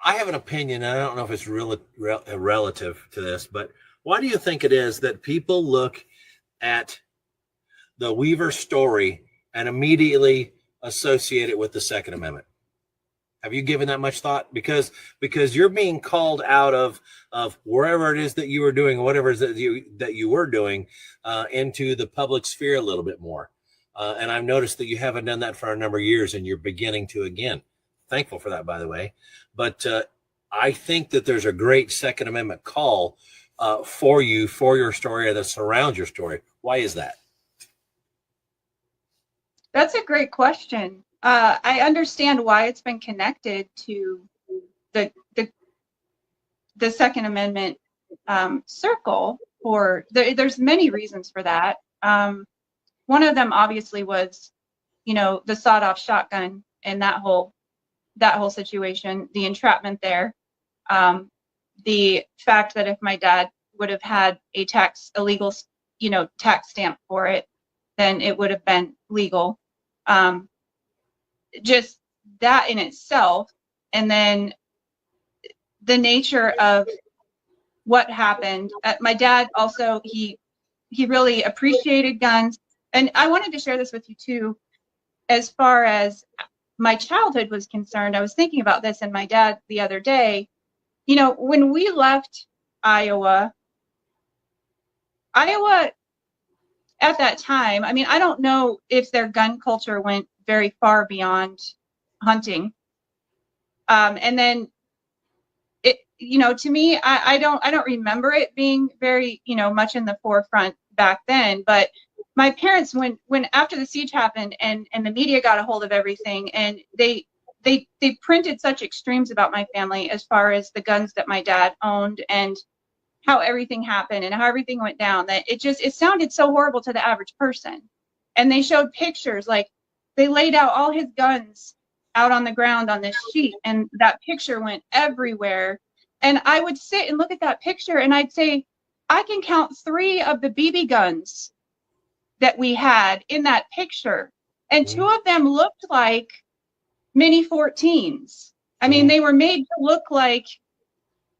I have an opinion, and I don't know if it's relative to this, but why do you think it is that people look at the Weaver story and immediately associate it with the Second Amendment? Have you given that much thought? Because you're being called out of wherever it is that you were doing, whatever it is that you were doing, into the public sphere a little bit more. And I've noticed that you haven't done that for a number of years, and you're beginning to again. Thankful for that, by the way. But I think that there's a great Second Amendment call for you, for your story, that surrounds your story. Why is that? That's a great question. I understand why it's been connected to the Second Amendment circle. There's many reasons for that. One of them obviously was, the sawed-off shotgun and that whole situation, the entrapment there. The fact that if my dad would have had a legal, tax stamp for it, then it would have been legal. Just that in itself, and then the nature of what happened. My dad also, he really appreciated guns, and I wanted to share this with you too. As far as my childhood was concerned, I was thinking about this and my dad the other day. When we left Iowa at that time, I don't know if their gun culture went very far beyond hunting. And then to me, I don't remember it being very, much in the forefront back then. But my parents, when after the siege happened and the media got a hold of everything, and they printed such extremes about my family as far as the guns that my dad owned and how everything happened and how everything went down, that it sounded so horrible to the average person. And they showed pictures, like they laid out all his guns out on the ground on this sheet, and that picture went everywhere. And I would sit and look at that picture and I'd say, I can count 3 of the BB guns that we had in that picture. And 2 of them looked like mini 14s. They were made to look like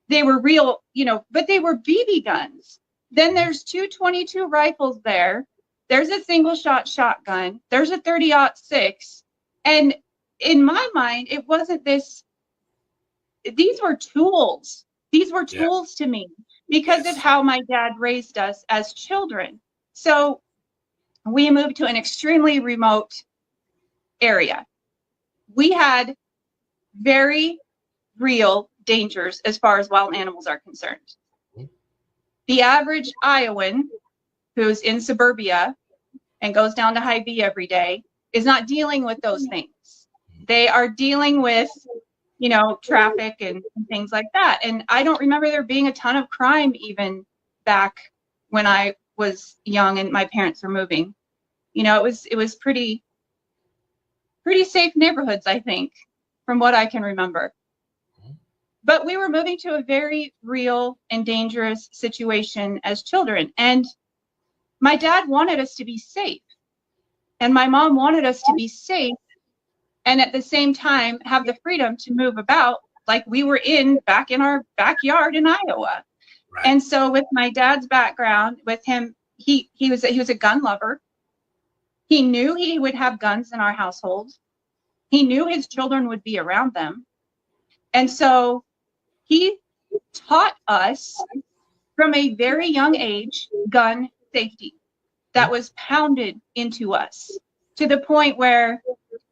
they were real, but they were BB guns. Then there's 2 22 rifles there. There's a single shot shotgun. There's a 30-06. And in my mind, it wasn't this. These were tools. These were tools to me because of how my dad raised us as children. So we moved to an extremely remote area. We had very real dangers as far as wild animals are concerned. The average Iowan who's in suburbia and goes down to Hy-Vee every day is not dealing with those things. They are dealing with, traffic and things like that. And I don't remember there being a ton of crime even back when I was young and my parents were moving. It was pretty safe neighborhoods, I think, from what I can remember. But we were moving to a very real and dangerous situation as children. And my dad wanted us to be safe. And my mom wanted us to be safe and at the same time have the freedom to move about like we were back in our backyard in Iowa. Right. And so with my dad's background, with him, he was a gun lover. He knew he would have guns in our household. He knew his children would be around them. And so he taught us from a very young age gun safety. That was pounded into us to the point where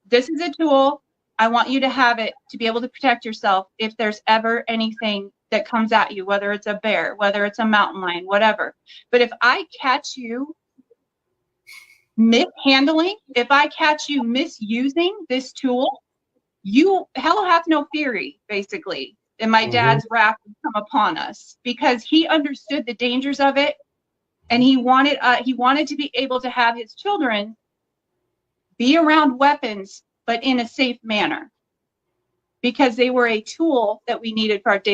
this is a tool. I want you to have it to be able to protect yourself if there's ever anything that comes at you, whether it's a bear, whether it's a mountain lion, whatever. But if I catch you mishandling, if I catch you misusing this tool, hell hath no fury, basically. And my dad's wrath would come upon us because he understood the dangers of it. And he wanted to be able to have his children be around weapons, but in a safe manner, because they were a tool that we needed for our daily